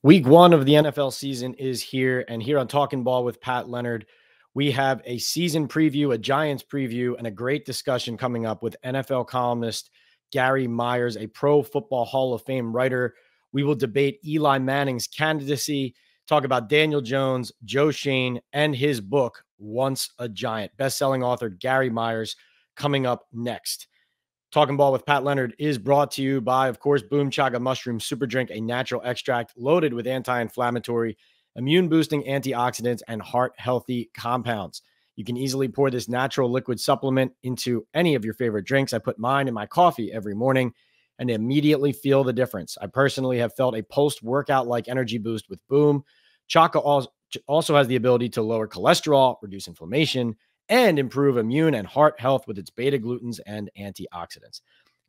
Week one of the NFL season is here, and here on Talking Ball with Pat Leonard, we have a season preview, a Giants preview, and a great discussion coming up with NFL columnist Gary Myers, a Pro Football Hall of Fame writer. We will debate Eli Manning's candidacy, talk about Daniel Jones, Joe Schoen, and his book, Once a Giant. Best-selling author Gary Myers coming up next. Talking Ball with Pat Leonard is brought to you by, of course, Boom Chaga Mushroom Super Drink, a natural extract loaded with anti-inflammatory, immune-boosting antioxidants, and heart-healthy compounds. You can easily pour this natural liquid supplement into any of your favorite drinks. I put mine in my coffee every morning and immediately feel the difference. I personally have felt a post-workout-like energy boost with Boom. Chaga also has the ability to lower cholesterol, reduce inflammation, and improve immune and heart health with its beta-glucans and antioxidants.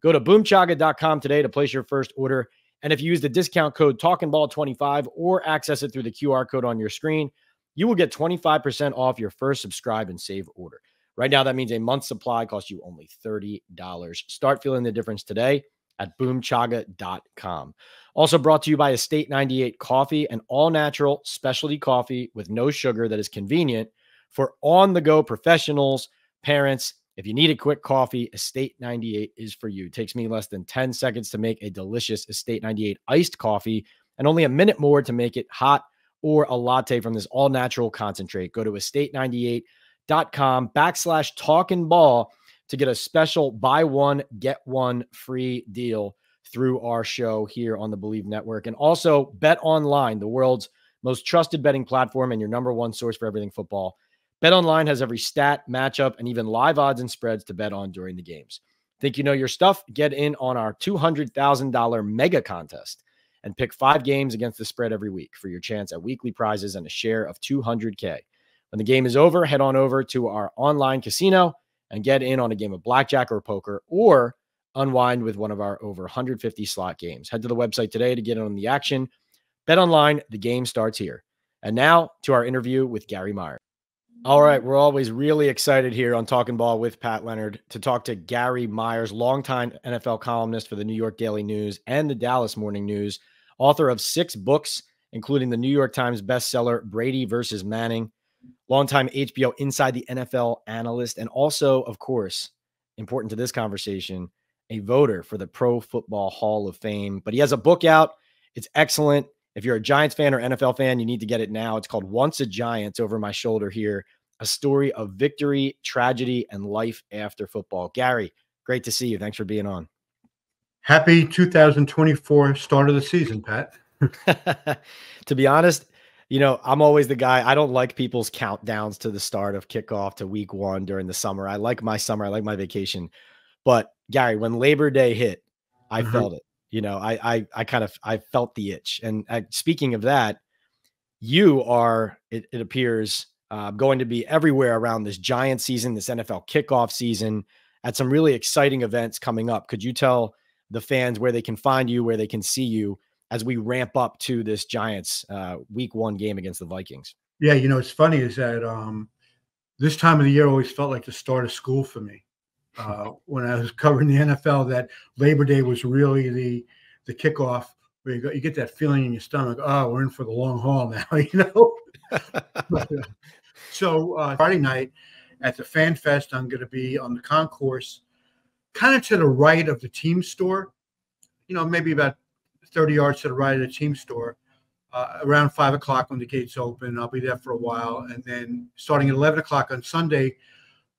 Go to boomchaga.com today to place your first order. And if you use the discount code TalkingBall25 or access it through the QR code on your screen, you will get 25% off your first subscribe and save order. Right now, that means a month's supply costs you only $30. Start feeling the difference today at boomchaga.com. Also brought to you by Estate 98 Coffee, an all-natural specialty coffee with no sugar that is convenient for on-the-go professionals, parents. If you need a quick coffee, Estate 98 is for you. It takes me less than 10 seconds to make a delicious Estate 98 iced coffee and only a minute more to make it hot or a latte from this all-natural concentrate. Go to estate98.com/talkingball to get a special buy one, get one free deal through our show here on the Believe Network. And also Bet Online, the world's most trusted betting platform and your number one source for everything football. BetOnline has every stat, matchup, and even live odds and spreads to bet on during the games. Think you know your stuff? Get in on our $200,000 mega contest and pick 5 games against the spread every week for your chance at weekly prizes and a share of $200K. When the game is over, head on over to our online casino and get in on a game of blackjack or poker, or unwind with one of our over 150 slot games. Head to the website today to get in on the action. BetOnline, the game starts here. And now to our interview with Gary Myers. All right, we're always really excited here on Talking Ball with Pat Leonard to talk to Gary Myers, longtime NFL columnist for the New York Daily News and the Dallas Morning News, author of 6 books, including the New York Times bestseller Brady versus Manning, longtime HBO Inside the NFL analyst, and also, of course, important to this conversation, a voter for the Pro Football Hall of Fame. But he has a book out. It's excellent. If you're a Giants fan or NFL fan, you need to get it now. It's called Once a Giant. It's over my shoulder here. A story of victory, tragedy, and life after football. Gary, great to see you. Thanks for being on. Happy 2024 start of the season, Pat. To be honest, you know, I'm always the guy. I don't like people's countdowns to the start of kickoff to week one during the summer. I like my summer. I like my vacation. But Gary, when Labor Day hit, I felt it. You know, I felt the itch. And speaking of that, you are, it appears, going to be everywhere around this Giant season, this NFL kickoff season, at some really exciting events coming up. Could you tell the fans where they can find you, where they can see you as we ramp up to this Giants week one game against the Vikings? Yeah, you know, it's funny is that this time of the year always felt like the start of school for me. When I was covering the NFL, that Labor Day was really the kickoff where you get that feeling in your stomach. Oh, we're in for the long haul now, you know. So Friday night at the Fan Fest, I'm going to be on the concourse, kind of to the right of the team store. You know, maybe about 30 yards to the right of the team store. Around 5 o'clock when the gates open, I'll be there for a while, and then starting at 11 o'clock on Sunday,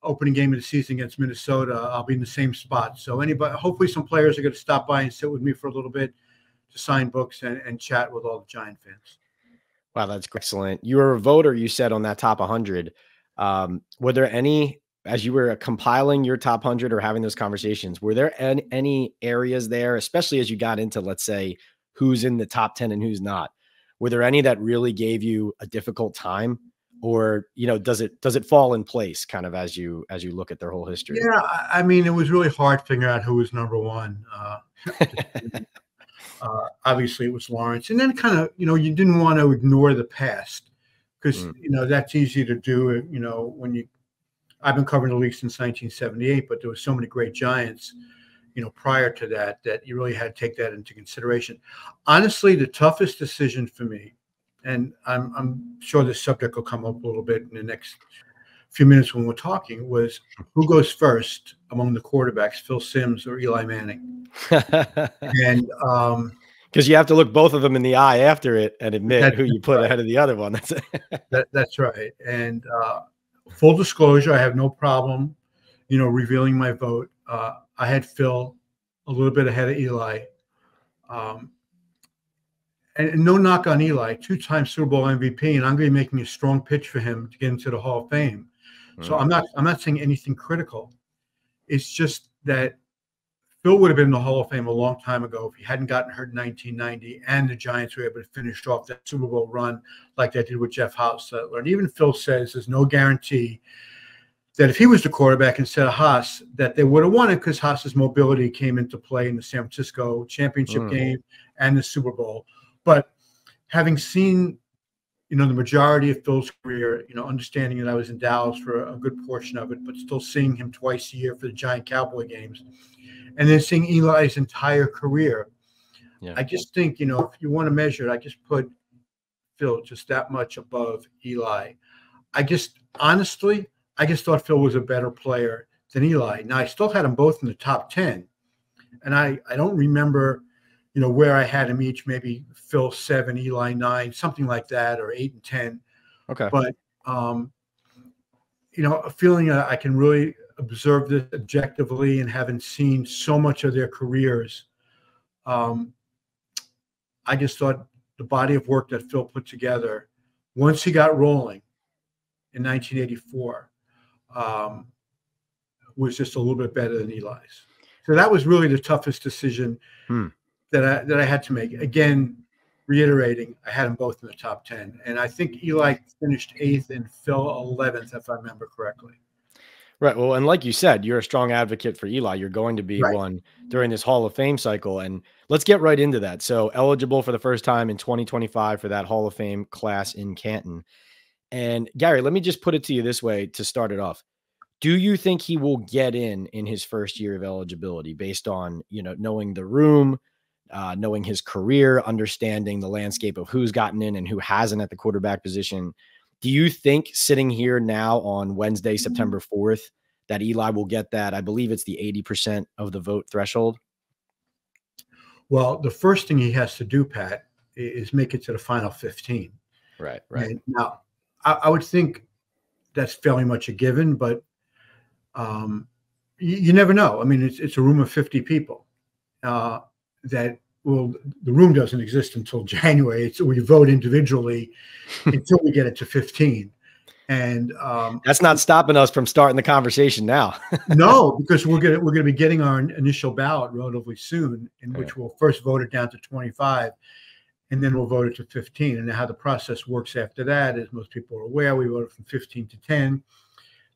opening game of the season against Minnesota, I'll be in the same spot. So hopefully some players are going to stop by and sit with me for a little bit to sign books and chat with all the Giant fans. Wow, that's excellent. You were a voter, you said, on that top 100. Were there any, as you were compiling your top 100 or having those conversations, were there any areas there, especially as you got into, let's say, who's in the top 10 and who's not? Were there any that really gave you a difficult time? Or, you know, does it fall in place kind of as you look at their whole history? Yeah, I mean, it was really hard figuring out who was number one. Obviously, it was Lawrence. And then kind of, you know, you didn't want to ignore the past because, you know, that's easy to do. You know, I've been covering the league since 1978, but there were so many great Giants. prior to that, that you really had to take that into consideration. Honestly, the toughest decision for me, and I'm sure this subject will come up a little bit in the next few minutes when we're talking, was who goes first among the quarterbacks, Phil Simms or Eli Manning? And because you have to look both of them in the eye after it and admit who you put right. ahead of the other one. That's right. And full disclosure, I have no problem, revealing my vote. I had Phil a little bit ahead of Eli. And no knock on Eli, 2-time Super Bowl MVP, and I'm going to be making a strong pitch for him to get into the Hall of Fame. So I'm not saying anything critical. It's just that Phil would have been in the Hall of Fame a long time ago if he hadn't gotten hurt in 1990 and the Giants were able to finish off that Super Bowl run like they did with Jeff Hostetler. And even Phil says there's no guarantee that if he was the quarterback instead of Haas, that they would have won it because Haas's mobility came into play in the San Francisco championship game and the Super Bowl. But having seen, the majority of Phil's career, understanding that I was in Dallas for a good portion of it, but still seeing him twice a year for the Giant Cowboy games, and then seeing Eli's entire career, I just think, if you want to measure it, I just put Phil just that much above Eli. Honestly, I just thought Phil was a better player than Eli. Now, I still had them both in the top 10, and I don't remember, where I had them each, maybe Phil 7, Eli 9, something like that, or 8 and 10. Okay. But, a feeling I can really observe this objectively and having seen so much of their careers, I just thought the body of work that Phil put together, once he got rolling in 1984, was just a little bit better than Eli's. So that was really the toughest decision that I had to make. Again, reiterating, I had them both in the top 10. And I think Eli finished 8th and Phil 11th, if I remember correctly. Right. Well, and like you said, you're a strong advocate for Eli. You're going to be one during this Hall of Fame cycle. And let's get right into that. So eligible for the first time in 2025 for that Hall of Fame class in Canton. And Gary, let me just put it to you this way to start it off. Do you think he will get in his first year of eligibility based on, knowing the room, knowing his career, understanding the landscape of who's gotten in and who hasn't at the quarterback position? Do you think sitting here now on Wednesday, September 4th, that Eli will get that? I believe it's the 80% of the vote threshold. Well, the first thing he has to do, Pat, is make it to the final 15. Right. And now, I would think that's fairly much a given, but you never know. I mean, it's a room of 50 people the room doesn't exist until January. So we vote individually until we get it to 15. And that's not stopping us from starting the conversation now. No, because we're gonna be getting our initial ballot relatively soon, in which we'll first vote it down to 25, and then we'll vote it to 15. And how the process works after that, as most people are aware, we voted from 15 to 10,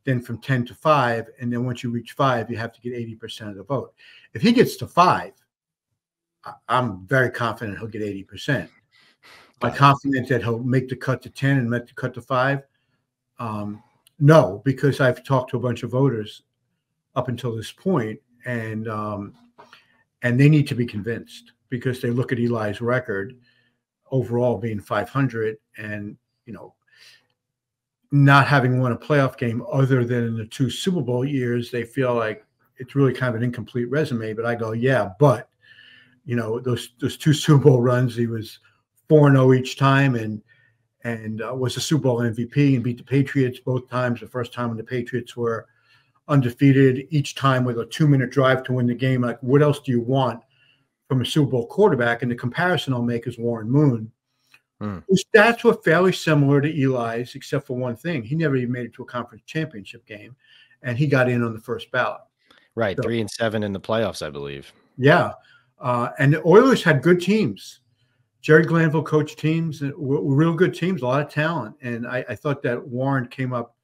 then from 10 to 5, and then once you reach 5, you have to get 80% of the vote. If he gets to 5, I'm very confident he'll get 80%. Am I confident that he'll make the cut to 10 and make the cut to 5? No, because I've talked to a bunch of voters up until this point, and they need to be convinced because they look at Eli's record overall being 500, and not having won a playoff game other than in the 2 Super Bowl years, they feel like it's really kind of an incomplete resume. But I go, yeah, but those 2 Super Bowl runs, he was 4-0 each time, and was a Super Bowl MVP and beat the Patriots both times. The first time when the Patriots were undefeated, each time with a 2-minute drive to win the game. Like, what else do you want from a Super Bowl quarterback? And the comparison I'll make is Warren Moon, whose stats were fairly similar to Eli's, except for one thing. He never even made it to a conference championship game, and he got in on the first ballot. Right, so, 3-7 in the playoffs, I believe. Yeah, and the Oilers had good teams. Jerry Glanville coached teams, were real good teams, a lot of talent. And I thought that Warren came up,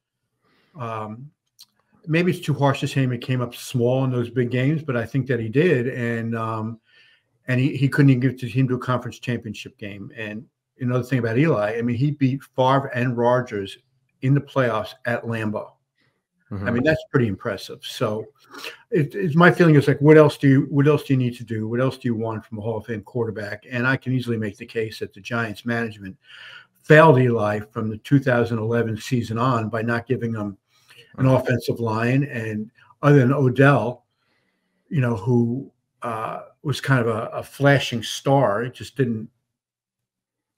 maybe it's too harsh to say he came up small in those big games, but I think that he did. And he couldn't even get the team to a conference championship game. And another thing about Eli, I mean, he beat Favre and Rodgers in the playoffs at Lambeau. I mean, that's pretty impressive. So it's my feeling is like, what else do you need to do? What else do you want from a Hall of Fame quarterback? And I can easily make the case that the Giants management failed Eli from the 2011 season on by not giving him an offensive line. And other than Odell, who was kind of a flashing star, it just didn't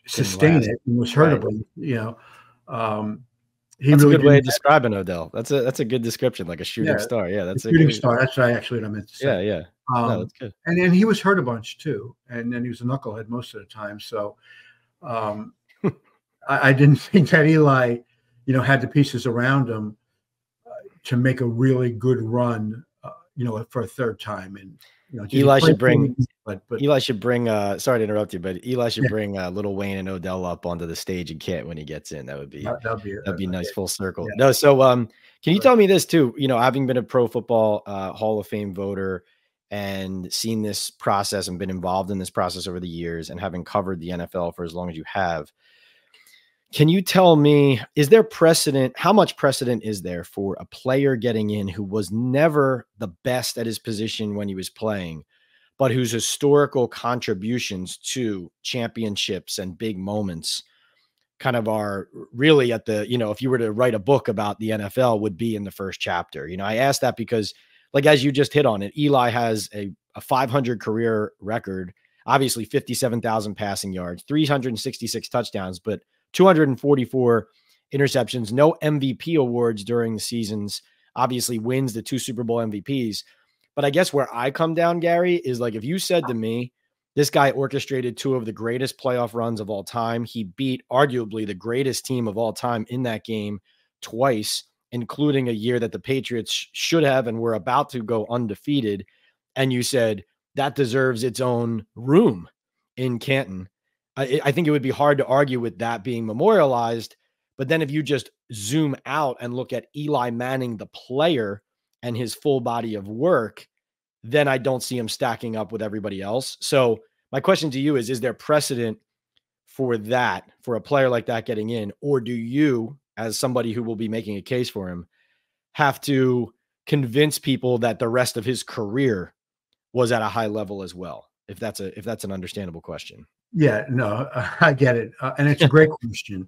sustain it and was hurtable, That's a good way of describing Odell. That's a good description, like a shooting star. Yeah, that's a shooting star. That's what I meant to say. Yeah. No, that's good. And then he was hurt a bunch too, and then he was a knucklehead most of the time. So I didn't think that Eli, had the pieces around him to make a really good run, for a third time. And Eli should bring. Eli should bring. Sorry to interrupt you, but Eli should bring Lil Wayne and Odell up onto the stage in Canton when he gets in. That'd be nice, full circle. Yeah. No, so can you tell me this too? Having been a Pro Football Hall of Fame voter and seen this process and been involved in this process over the years, and having covered the NFL for as long as you have, can you tell me, is there precedent? How much precedent is there for a player getting in who was never the best at his position when he was playing, but whose historical contributions to championships and big moments kind of are really at the, if you were to write a book about the NFL, would be in the first chapter? I asked that because, like, as you just hit on it, Eli has a 500 career record, obviously 57,000 passing yards, 366 touchdowns, but 244 interceptions, no MVP awards during the seasons, obviously wins the 2 Super Bowl MVPs. But I guess where I come down, Gary, is like, if you said to me, this guy orchestrated 2 of the greatest playoff runs of all time, he beat arguably the greatest team of all time in that game twice, including a year that the Patriots should have and were about to go undefeated, and you said that deserves its own room in Canton, I think it would be hard to argue with that being memorialized. But then if you just zoom out and look at Eli Manning, the player, and his full body of work, then I don't see him stacking up with everybody else. So my question to you is there precedent for that, for a player like that getting in? Or do you, as somebody who will be making a case for him, have to convince people that the rest of his career was at a high level as well? If that's an understandable question. Yeah, no, I get it. And it's a great question.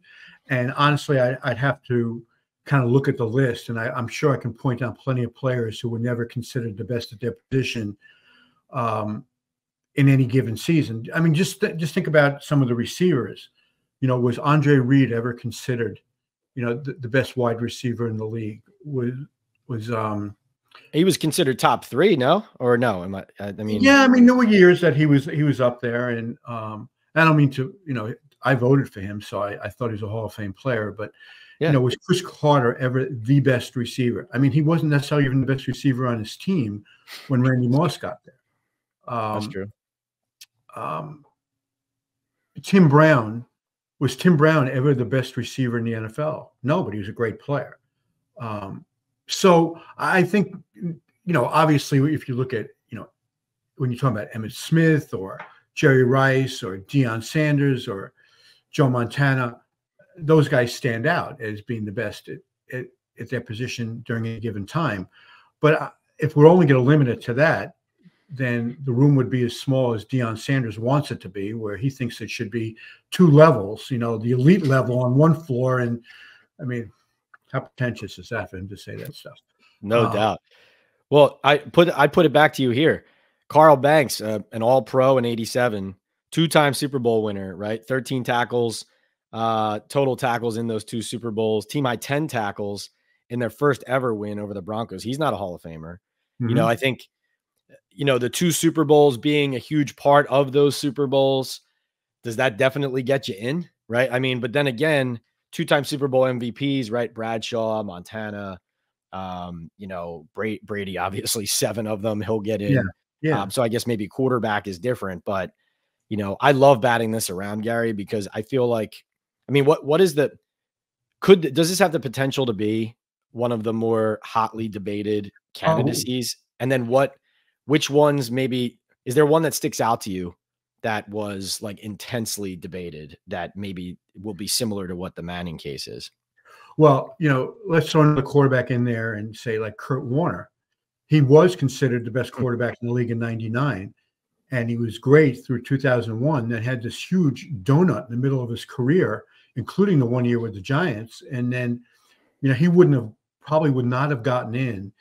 And honestly, I'd have to kind of look at the list, and I'm sure I can point out plenty of players who were never considered the best at their position in any given season. I mean, just think about some of the receivers. Was Andre Reed ever considered, the best wide receiver in the league? He was considered top 3, no? Or no? I mean, there were years that he was up there, and I don't mean to, I voted for him, so I thought he was a Hall of Fame player, but was Chris Carter ever the best receiver? I mean, he wasn't necessarily even the best receiver on his team when Randy Moss got there. That's true. Was Tim Brown ever the best receiver in the NFL? No, but he was a great player. So I think, obviously, if you look at, when you're talking about Emmitt Smith or Jerry Rice or Deion Sanders or Joe Montana, those guys stand out as being the best at their position during a given time. But if we're only going to limit it to that, then the room would be as small as Deion Sanders wants it to be, where he thinks it should be 2 levels, the elite level on one floor. And I mean, how pretentious is that for him to say that stuff? No doubt. Well, I put it back to you here. Carl Banks, an All-Pro in '87, 2-time Super Bowl winner, right? 13 tackles, total tackles in those 2 Super Bowls. Team high 10 tackles in their first ever win over the Broncos. He's not a Hall of Famer. Mm-hmm. I think, the 2 Super Bowls being a huge part of those Super Bowls, does that definitely get you in, right? I mean, but then again, 2-time Super Bowl MVPs, right? Bradshaw, Montana, Brady, obviously 7 of them, he'll get in. Yeah. So I guess maybe quarterback is different, but I love batting this around, Gary, because I feel like, I mean, does this have the potential to be one of the more hotly debated candidacies? And then which ones, maybe, is there one that sticks out to you that was like intensely debated that maybe will be similar to what the Manning case is? Well, let's throw another quarterback in there and say like Kurt Warner. He was considered the best quarterback in the league in '99, and he was great through 2001. Then had this huge donut in the middle of his career, including the 1 year with the Giants. And then, he probably would not have gotten in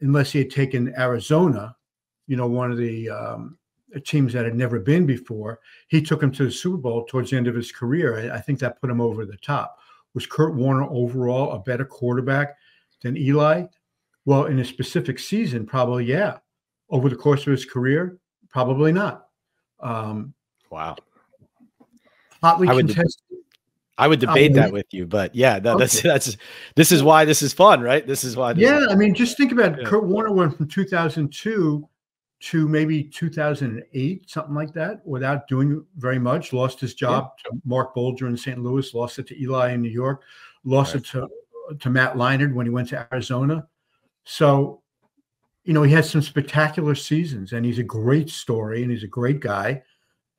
unless he had taken Arizona, one of the teams that had never been before. He took him to the Super Bowl towards the end of his career. I think that put him over the top. Was Kurt Warner overall a better quarterback than Eli? Well, in a specific season, probably, yeah. Over the course of his career, probably not. Wow. Hotly contested. I would debate that with you, but yeah, this is why this is fun, right? This is why. I mean, just think about it. Kurt Warner went from 2002 to maybe 2008, something like that, without doing very much. Lost his job to Mark Bolger in St. Louis, lost it to Eli in New York, lost it to Matt Leonard when he went to Arizona. So, he has some spectacular seasons, and he's a great story, and he's a great guy,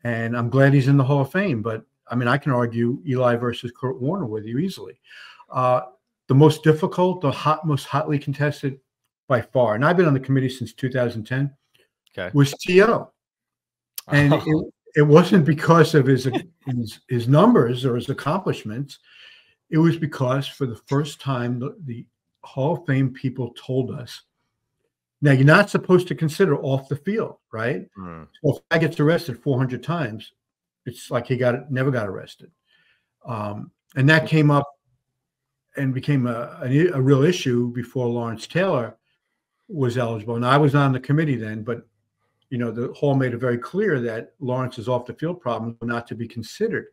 and I'm glad he's in the Hall of Fame. But, I mean, I can argue Eli versus Kurt Warner with you easily. The most difficult, most hotly contested by far, and I've been on the committee since 2010, was T.O. And it wasn't because of his numbers or his accomplishments. It was because for the first time, the Hall of Fame people told us, now you're not supposed to consider off the field, right? So if a guy gets arrested 400 times, it's like he never got arrested. And that came up and became a real issue before Lawrence Taylor was eligible. And I was on the committee then, but the Hall made it very clear that Lawrence's off the field problems were not to be considered.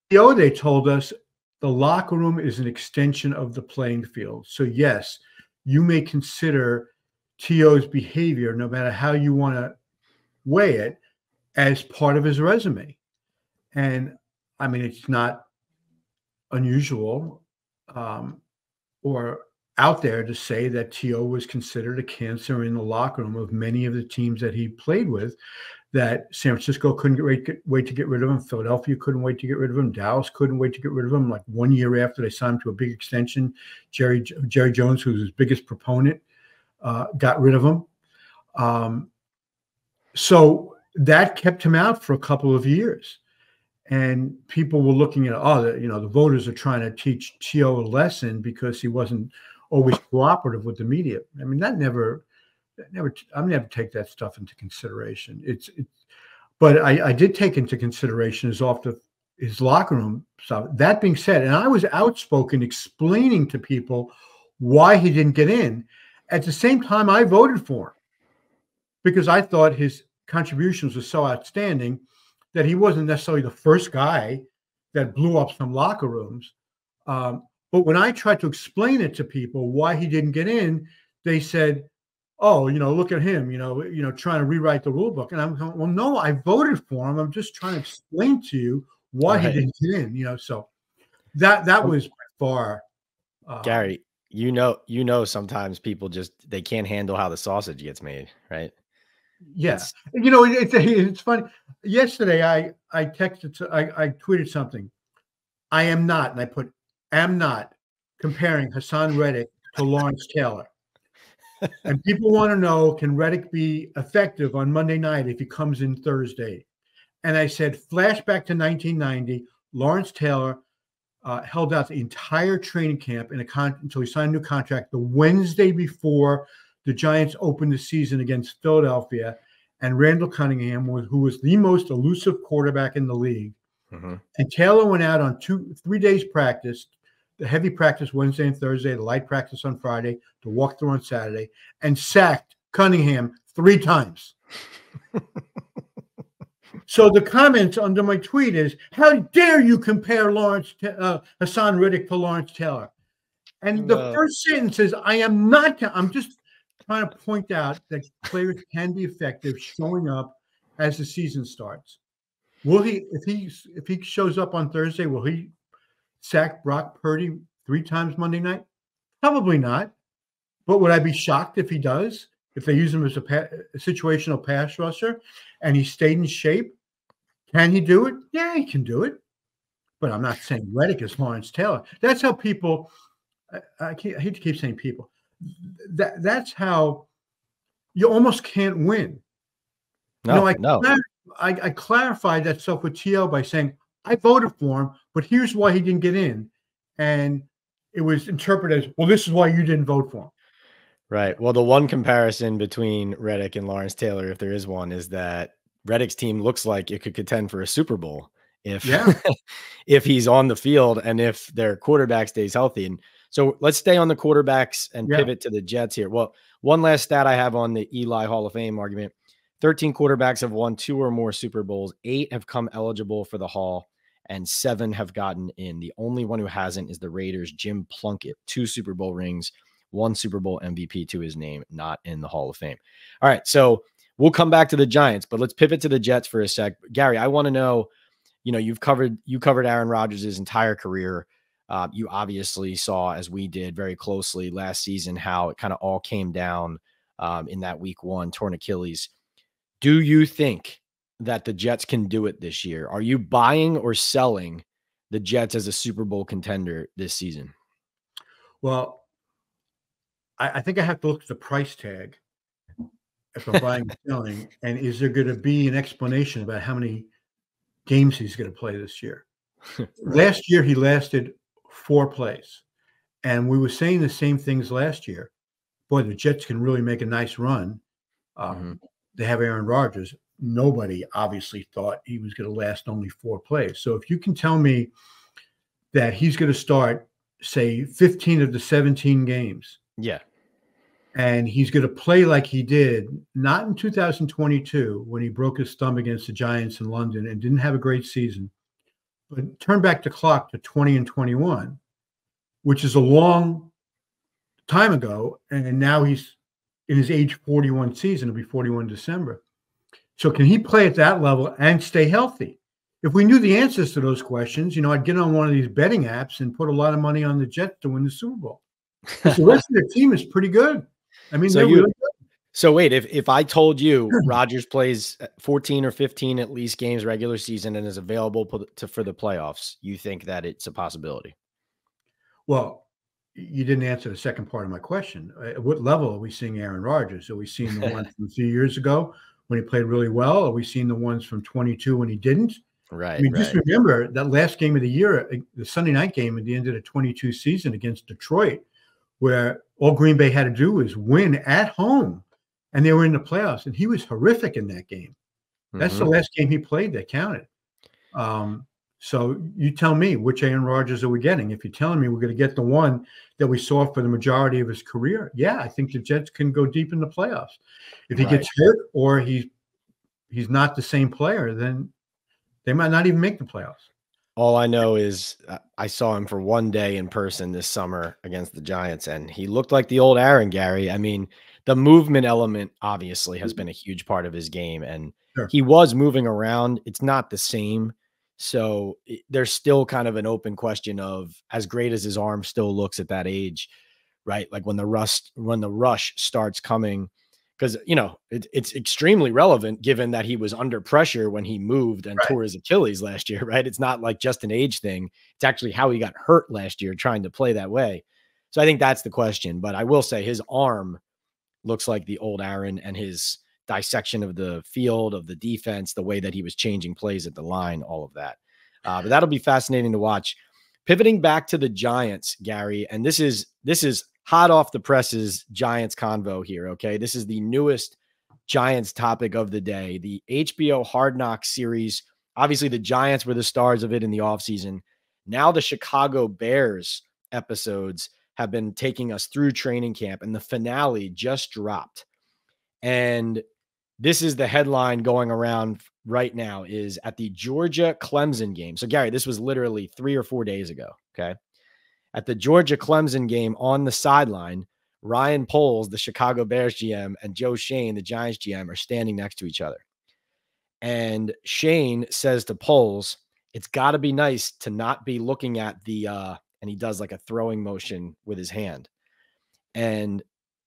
They told us the locker room is an extension of the playing field. So yes, you may consider T.O.'s behavior, no matter how you want to weigh it, as part of his resume. And I mean, it's not unusual or out there to say that T.O. was considered a cancer in the locker room of many of the teams that he played with, that San Francisco couldn't wait to get rid of him. Philadelphia couldn't wait to get rid of him. Dallas couldn't wait to get rid of him. Like 1 year after they signed him to a big extension, Jerry Jones, who was his biggest proponent, got rid of him. So that kept him out for a couple of years. And people were looking at, the voters are trying to teach T.O. a lesson because he wasn't always cooperative with the media. I mean, I never take that stuff into consideration. But I did take into consideration his locker room stuff. That being said, and I was outspoken explaining to people why he didn't get in. At the same time, I voted for him because I thought his contributions were so outstanding that he wasn't necessarily the first guy that blew up some locker rooms. But when I tried to explain it to people why he didn't get in, they said, "Oh, look at him, trying to rewrite the rule book." And I'm going, well, no, I voted for him. I'm just trying to explain to you why he didn't get in. So that was by far. Gary, sometimes people they can't handle how the sausage gets made, right? Yes. It's funny. Yesterday, I tweeted something. I am not, and I put, am not comparing Hassan Reddick to Lawrence Taylor. And people want to know, can Reddick be effective on Monday night if he comes in Thursday? And I said, flashback to 1990, Lawrence Taylor held out the entire training camp until he signed a new contract the Wednesday before the Giants opened the season against Philadelphia, and Randall Cunningham, who was the most elusive quarterback in the league. Mm-hmm. And Taylor went out on 3 days practice, the heavy practice Wednesday and Thursday, the light practice on Friday, the walkthrough on Saturday, and sacked Cunningham 3 times. So the comments under my tweet is, how dare you compare Hassan Reddick to Lawrence Taylor? And the first sentence is, I'm just trying to point out that players can be effective showing up as the season starts. Will he, if he shows up on Thursday, will he sack Brock Purdy 3 times Monday night? Probably not. But would I be shocked if he does? If they use him as a situational pass rusher and he stayed in shape? Can he do it? Yeah, he can do it. but I'm not saying Reddick is Lawrence Taylor. That's how people. I hate to keep saying people. That's how you almost can't win. No, I clarified that stuff with T.O. by saying I voted for him, but here's why he didn't get in, and it was interpreted as, well, this is why you didn't vote for him. Right. Well, the one comparison between Reddick and Lawrence Taylor, if there is one, is that Reddick's team looks like it could contend for a Super Bowl if if he's on the field and if their quarterback stays healthy. And so let's stay on the quarterbacks and pivot to the Jets here. Well, one last stat I have on the Eli Hall of Fame argument. 13 quarterbacks have won 2 or more Super Bowls. 8 have come eligible for the Hall, and 7 have gotten in. The only one who hasn't is the Raiders' Jim Plunkett. 2 Super Bowl rings, 1 Super Bowl MVP to his name, not in the Hall of Fame. All right, so we'll come back to the Giants, but let's pivot to the Jets for a sec. Gary, I want to know, you covered Aaron Rodgers' entire career. You obviously saw, as we did very closely last season, how it kind of all came down in that week 1 torn Achilles. Do you think that the Jets can do it this year? Are you buying or selling the Jets as a Super Bowl contender this season? Well, I think I have to look at the price tag if I'm buying and selling, and is there going to be an explanation about how many games he's going to play this year? Right. Last year, he lasted 4 plays, and we were saying the same things last year. Boy, the Jets can really make a nice run. They have Aaron Rodgers. Nobody obviously thought he was going to last only 4 plays. So if you can tell me that he's going to start, say, 15 of the 17 games. Yeah. And he's going to play like he did, not in 2022 when he broke his thumb against the Giants in London and didn't have a great season, but turn back the clock to 20 and 21, which is a long time ago. And now he's in his age 41 season. It'll be 41 December. So can he play at that level and stay healthy? If we knew the answers to those questions, I'd get on one of these betting apps and put a lot of money on the Jets to win the Super Bowl. Because the rest of their team is pretty good. I mean, they're really good. So wait, if I told you Rodgers plays 14 or 15 at least games regular season and is available for the playoffs, you think that it's a possibility? Well, you didn't answer the second part of my question. At what level are we seeing Aaron Rodgers? Are we seeing the ones from a few years ago when he played really well? Are we seeing the ones from 22 when he didn't? Right. I mean, just remember that last game of the year, the Sunday night game at the end of the 22 season against Detroit, where all Green Bay had to do was win at home, and they were in the playoffs, and he was horrific in that game. That's the last game he played that counted. So you tell me, which Aaron Rodgers are we getting? If you're telling me we're going to get the one that we saw for the majority of his career, yeah, I think the Jets can go deep in the playoffs. If he gets hurt or he's not the same player, then they might not even make the playoffs. All I know is I saw him for 1 day in person this summer against the Giants, and he looked like the old Aaron, Gary. I mean, the movement element obviously has been a huge part of his game, and he was moving around. It's not the same. So there's still kind of an open question of, as great as his arm still looks at that age, right? Like when the rush starts coming, because, it's extremely relevant given that he was under pressure when he moved and tore his Achilles last year, right? It's not like just an age thing. It's actually how he got hurt last year trying to play that way. So I think that's the question. But I will say his arm looks like the old Aaron, and his dissection of the field, of the defense, the way that he was changing plays at the line, all of that. But that'll be fascinating to watch. Pivoting back to the Giants, Gary, and this is hot off the presses Giants convo here, okay? This is the newest Giants topic of the day, the HBO Hard Knocks series. Obviously, the Giants were the stars of it in the offseason. Now the Chicago Bears episodes have been taking us through training camp, and the finale just dropped. And this is the headline going around right now, is at the Georgia-Clemson game. So, Gary, this was literally 3 or 4 days ago, okay? At the Georgia-Clemson game on the sideline, Ryan Poles, the Chicago Bears GM, and Joe Schoen, the Giants GM, are standing next to each other. And Schoen says to Poles, it's got to be nice to not be looking at the and he does like a throwing motion with his hand. And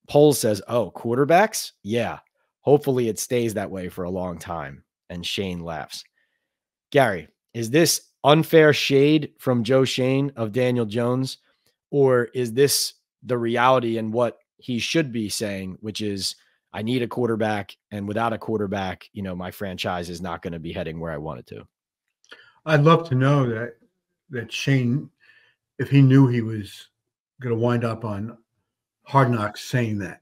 Poles says, oh, quarterbacks? Yeah. Hopefully it stays that way for a long time. And Shane laughs. Gary, is this unfair shade from Joe Schoen of Daniel Jones, or is this the reality and what he should be saying, which is, I need a quarterback, and without a quarterback, my franchise is not going to be heading where I want it to. I'd love to know that Schoen, if he knew he was going to wind up on Hard Knocks saying that,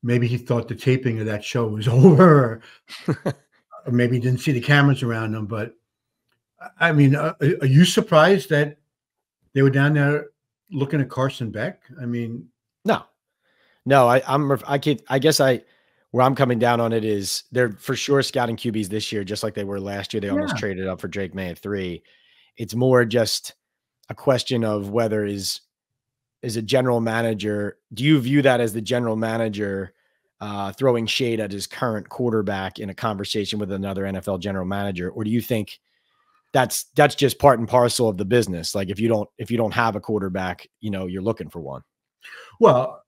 maybe he thought the taping of that show was over, or maybe he didn't see the cameras around him. But I mean, are you surprised that they were down there looking at Carson Beck? I mean, no, I guess where I'm coming down on it is they're for sure scouting QBs this year, just like they were last year. They almost traded up for Drake May at 3. It's more just a question of whether is a general manager. Do you view that as the general manager throwing shade at his current quarterback in a conversation with another NFL general manager? Or do you think that's just part and parcel of the business? Like if you don't have a quarterback, you're looking for one. Well,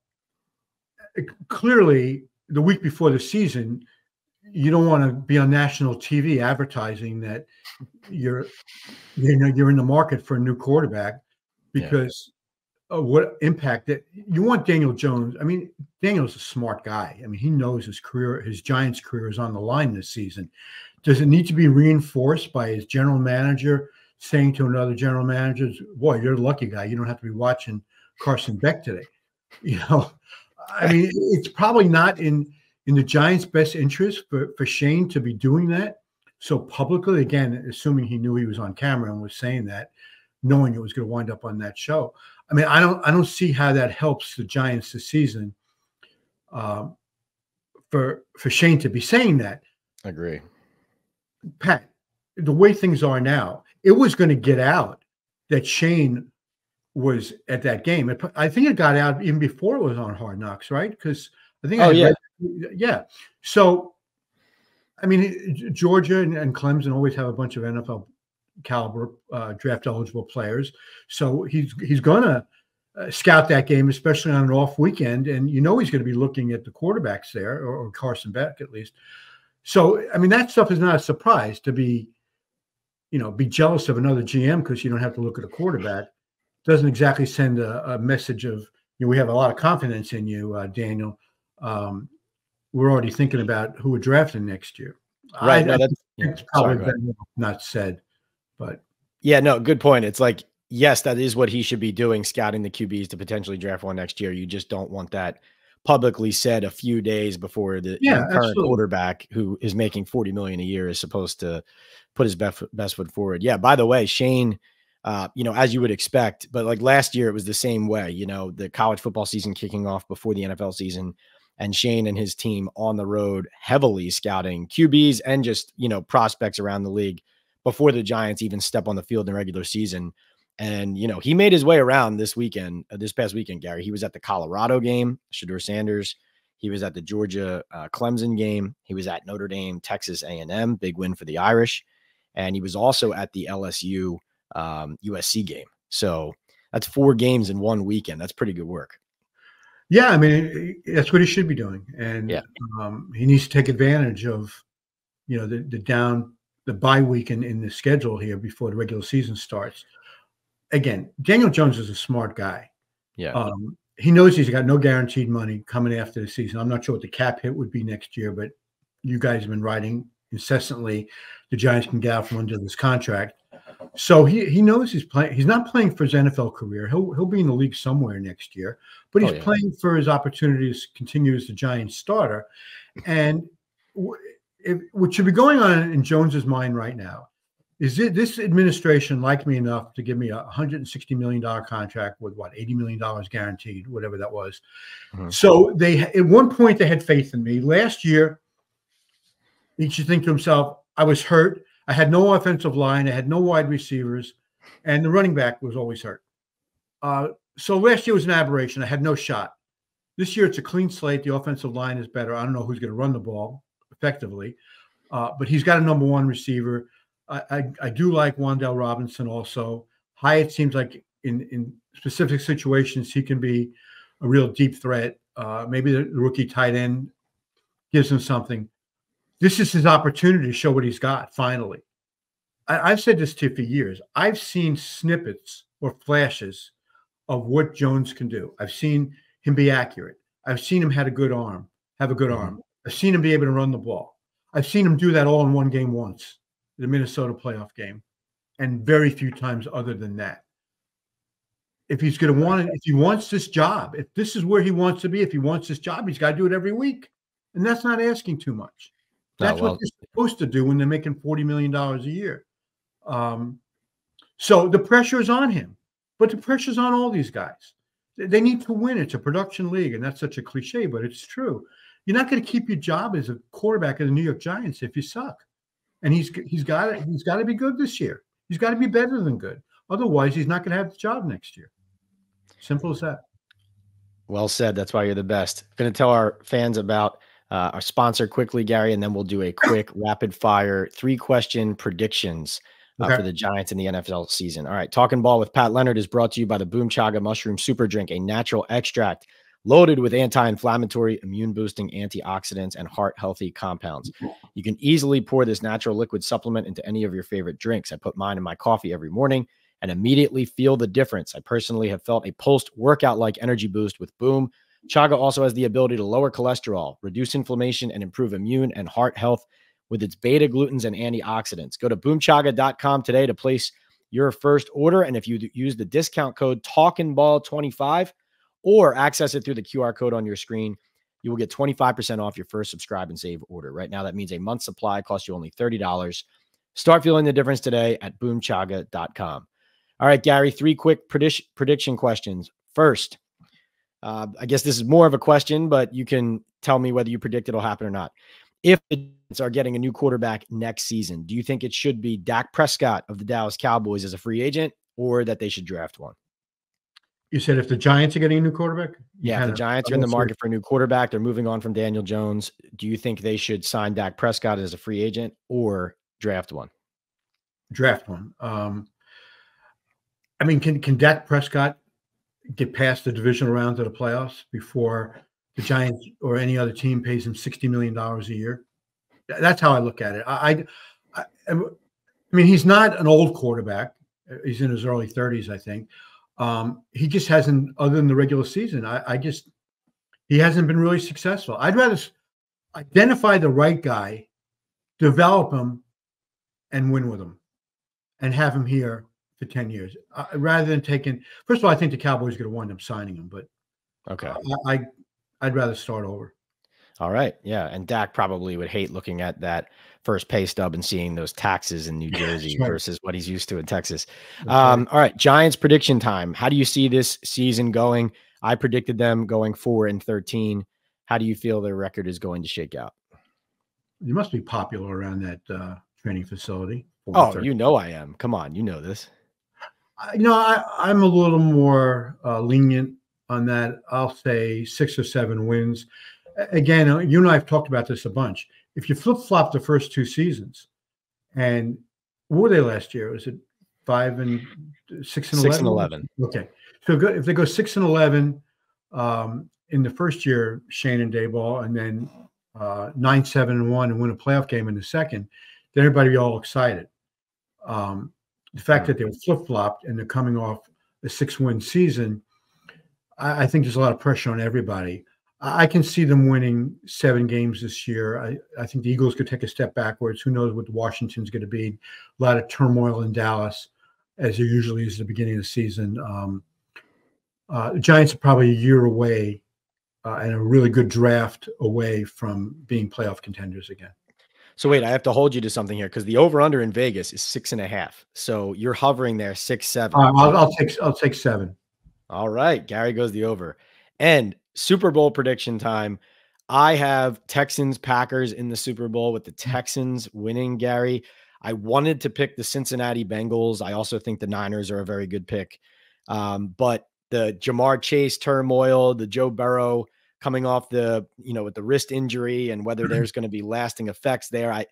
clearly the week before the season, you don't want to be on national TV advertising that you're in the market for a new quarterback, because of what impact that you want Daniel Jones. I mean, Daniel's a smart guy. I mean, he knows his Giants career is on the line this season. Does it need to be reinforced by his general manager saying to another general manager, boy, you're a lucky guy, you don't have to be watching Carson Beck today? I mean, it's probably not in the Giants' best interest for Schoen to be doing that so publicly, again, assuming he knew he was on camera and was saying that, knowing it was going to wind up on that show. I mean, I don't see how that helps the Giants this season, for Schoen to be saying that. I agree. Pat, the way things are now, it was going to get out that Schoen was at that game. I think it got out even before it was on Hard Knocks, right? Because I think yeah. So, I mean, Georgia and Clemson always have a bunch of NFL caliber draft eligible players. So he's going to scout that game, especially on an off weekend. And he's going to be looking at the quarterbacks there, or Carson Beck at least. So, I mean, that stuff is not a surprise to be jealous of another GM because you don't have to look at a quarterback. Doesn't exactly send a message of, we have a lot of confidence in you, Daniel. We're already thinking about who we're drafting next year. Right. It's probably better not said, but yeah, no, good point. It's like, yes, that is what he should be doing, scouting the QBs to potentially draft one next year. You just don't want that publicly said a few days before the current quarterback who is making $40 million a year is supposed to put his best foot forward. Yeah. By the way, Schoen, as you would expect, but like last year, it was the same way, the college football season kicking off before the NFL season, and Schoen and his team on the road heavily scouting QBs and just, prospects around the league before the Giants even step on the field in the regular season. And, he made his way around this past weekend, Gary. He was at the Colorado game, Shedeur Sanders. He was at the Georgia Clemson game. He was at Notre Dame, Texas A&M, big win for the Irish. And he was also at the LSU USC game. So that's 4 games in one weekend. That's pretty good work. Yeah, I mean, that's what he should be doing. And he needs to take advantage of, the bye week in the schedule here before the regular season starts. Again, Daniel Jones is a smart guy. Yeah. He knows he's got no guaranteed money coming after the season. I'm not sure what the cap hit would be next year, but you guys have been writing incessantly the Giants can get out from under this contract. So he knows he's playing. He's not playing for his NFL career. He'll be in the league somewhere next year, but he's playing for his opportunities to continue as the Giants starter. And what should be going on in Jones's mind right now is this administration liked me enough to give me a $160 million contract with $80 million guaranteed, whatever that was. Mm-hmm. So at one point they had faith in me. Last year, he should think to himself, I was hurt. I had no offensive line. I had no wide receivers, and the running back was always hurt. So last year was an aberration. I had no shot. This year it's a clean slate. The offensive line is better. I don't know who's going to run the ball effectively, but he's got a number one receiver. I do like Wan'Dale Robinson also. Hyatt seems like in specific situations he can be a real deep threat. Maybe the rookie tight end gives him something. This is his opportunity to show what he's got, finally. I've said this to you for years. I've seen snippets or flashes of what Jones can do. I've seen him be accurate. I've seen him have a good arm. I've seen him be able to run the ball. I've seen him do that all in one game once, the Minnesota playoff game, and very few times other than that. If he's going to want it, if he wants this job, if this is where he wants to be, if he wants this job, he's got to do it every week. And that's not asking too much. That's what they're supposed to do when they're making $40 million a year. So the pressure is on him, but the pressure is on all these guys. They need to win. It's a production league, and that's such a cliche, but it's true. You're not going to keep your job as a quarterback of the New York Giants if you suck. And he's got to be good this year. He's got to be better than good. Otherwise, he's not going to have the job next year. Simple as that. Well said. That's why you're the best. I'm going to tell our fans about our sponsor quickly, Gary, and then we'll do a quick rapid fire 3-question predictions for the Giants in the NFL season. All right. Talking Ball with Pat Leonard is brought to you by the Boom Chaga Mushroom Super Drink, a natural extract loaded with anti-inflammatory, immune-boosting antioxidants and heart-healthy compounds. You can easily pour this natural liquid supplement into any of your favorite drinks. I put mine in my coffee every morning and immediately feel the difference. I personally have felt a post-workout-like energy boost with Boom. Chaga also has the ability to lower cholesterol, reduce inflammation, and improve immune and heart health with its beta-glucans and antioxidants. Go to boomchaga.com today to place your first order, and if you use the discount code TalkinBall25 or access it through the QR code on your screen, you will get 25% off your first subscribe and save order. Right now, that means a month's supply costs you only $30. Start feeling the difference today at boomchaga.com. All right, Gary, 3 quick prediction questions. First, I guess this is more of a question, but you can tell me whether you predict it'll happen or not. If the Giants are getting a new quarterback next season, do you think it should be Dak Prescott of the Dallas Cowboys as a free agent, or that they should draft one? You said if the Giants are getting a new quarterback? Yeah, if the Giants are in the market for a new quarterback, they're moving on from Daniel Jones. Do you think they should sign Dak Prescott as a free agent or draft one? Draft one. I mean, can Dak Prescott get past the divisional round of the playoffs before the Giants or any other team pays him $60 million a year? That's how I look at it. I mean, he's not an old quarterback. He's in his early 30s, I think. He just hasn't, other than the regular season, he hasn't been really successful. I'd rather identify the right guy, develop him, and win with him, and have him here for 10 years, rather than taking. First of all, I think the Cowboys are going to wind up signing him, but okay, I'd rather start over. All right, yeah, and Dak probably would hate looking at that first pay stub and seeing those taxes in New Jersey versus what he's used to in Texas. All right, Giants prediction time. How do you see this season going? I predicted them going 4-13. How do you feel their record is going to shake out? You must be popular around that training facility. Oh, you know I am. Come on, you know this. I'm a little more lenient on that. I'll say 6 or 7 wins. Again, you and I have talked about this a bunch. If you flip-flop the first 2 seasons, and what were they last year? Was it 5 and 6 and 11? 6 and 11. Okay, so if they go 6 and 11 in the first year, Shane and Dayball, and then 9-7-1 and win a playoff game in the second, then everybody will be all excited. The fact that they were flip-flopped and they're coming off a 6-win season, I think there's a lot of pressure on everybody. I can see them winning 7 games this year. I think the Eagles could take a step backwards. Who knows what Washington's going to be? A lot of turmoil in Dallas, as there usually is at the beginning of the season. The Giants are probably a year away and a really good draft away from being playoff contenders again. So wait, I have to hold you to something here because the over/under in Vegas is 6.5. So you're hovering there 6-7. I'll take 7. All right, Gary goes the over. And Super Bowl prediction time. I have Texans Packers in the Super Bowl with the Texans winning, Gary. I wanted to pick the Cincinnati Bengals. I also think the Niners are a very good pick. But the Jamar Chase turmoil, the Joe Burrow coming off the, with the wrist injury and whether there's going to be lasting effects there. I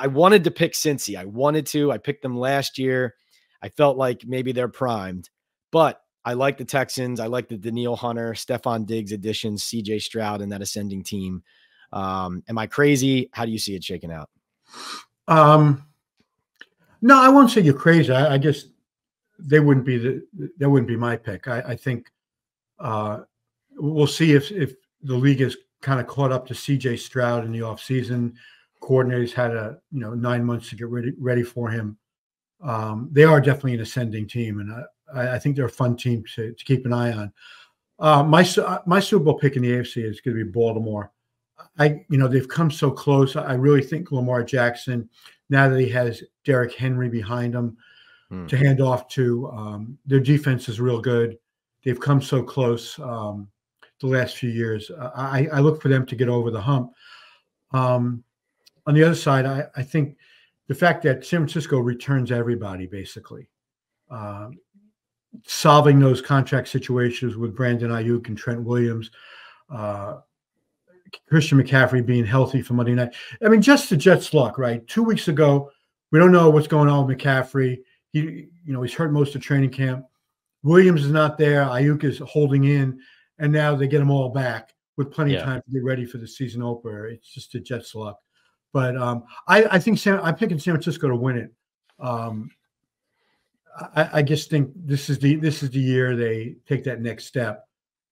wanted to pick Cincy. I picked them last year. I felt like maybe they're primed, but I like the Texans. I like the Danielle Hunter, Stephon Diggs additions, CJ Stroud and that ascending team. Am I crazy? How do you see it shaking out? No, I won't say you're crazy. I guess that wouldn't be my pick. I think we'll see if the league is kind of caught up to C.J. Stroud in the offseason. Coordinators had 9 months to get ready for him. They are definitely an ascending team, and I think they're a fun team to keep an eye on. My Super Bowl pick in the AFC is going to be Baltimore. They've come so close. I really think Lamar Jackson, now that he has Derrick Henry behind him to hand off to, their defense is real good. They've come so close the last few years. I look for them to get over the hump. On the other side, I think the fact that San Francisco returns everybody, basically, solving those contract situations with Brandon Ayuk and Trent Williams, Christian McCaffrey being healthy for Monday night. I mean, just the Jets' luck, right? 2 weeks ago, we don't know what's going on with McCaffrey. He's hurt most of training camp. Williams is not there. Ayuk is holding in, and now they get them all back with plenty of time to get ready for the season opener. It's just the Jets' luck. But I think I'm picking San Francisco to win it. I just think this is the year they take that next step,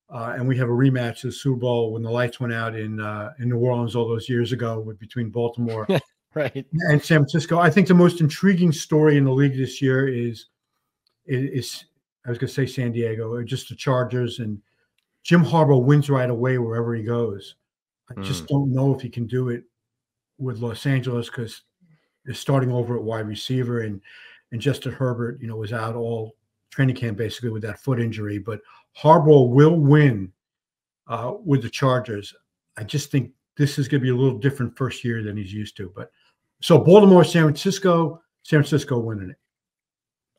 and we have a rematch of the Super Bowl when the lights went out in New Orleans all those years ago between Baltimore right and San Francisco. I think the most intriguing story in the league this year is I was going to say San Diego, or just the Chargers, and Jim Harbaugh wins right away wherever he goes. I just don't know if he can do it with Los Angeles because they're starting over at wide receiver, and Justin Herbert, was out all training camp basically with that foot injury. But Harbaugh will win with the Chargers. I just think this is going to be a little different first year than he's used to. But so Baltimore, San Francisco winning it.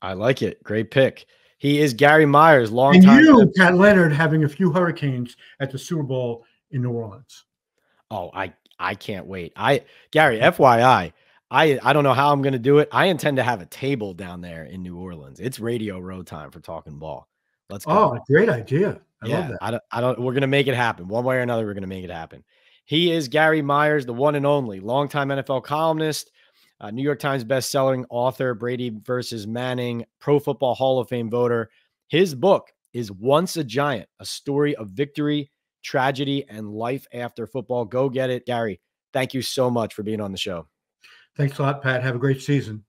I like it. Great pick. He is Gary Myers, longtime. And you, Pat Leonard, having a few hurricanes at the Super Bowl in New Orleans. Oh, I can't wait. Gary, FYI, I don't know how I'm going to do it. I intend to have a table down there in New Orleans. It's Radio Row time for Talking Ball. Let's go. Oh, great idea. I love that. We're going to make it happen. One way or another, we're going to make it happen. He is Gary Myers, the one and only longtime NFL columnist, New York Times bestselling author, Brady versus Manning, Pro Football Hall of Fame voter. His book is Once a Giant, a story of victory, tragedy, and life after football. Go get it. Gary, thank you so much for being on the show. Thanks a lot, Pat. Have a great season.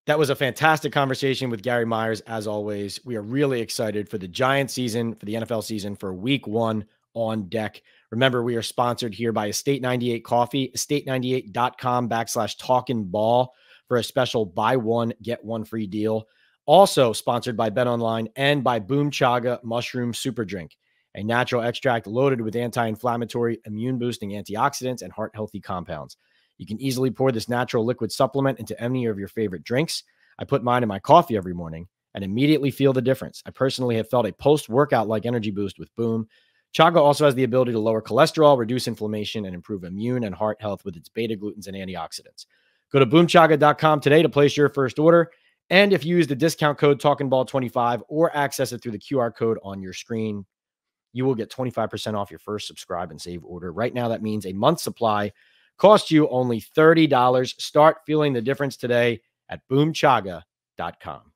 That was a fantastic conversation with Gary Myers. As always, we are really excited for the Giants season, for the NFL season, for week 1 on deck. Remember, we are sponsored here by Estate 98 Coffee, estate98.com/talkingball for a special buy one, get one free deal. Also sponsored by BetOnline and by Boom Chaga Mushroom Super Drink, a natural extract loaded with anti-inflammatory, immune-boosting antioxidants and heart-healthy compounds. You can easily pour this natural liquid supplement into any of your favorite drinks. I put mine in my coffee every morning and immediately feel the difference. I personally have felt a post-workout-like energy boost with Boom. Chaga also has the ability to lower cholesterol, reduce inflammation, and improve immune and heart health with its beta-glucans and antioxidants. Go to boomchaga.com today to place your first order. And if you use the discount code TalkingBall25 or access it through the QR code on your screen, you will get 25% off your first subscribe and save order. Right now, that means a month's supply costs you only $30. Start feeling the difference today at boomchaga.com.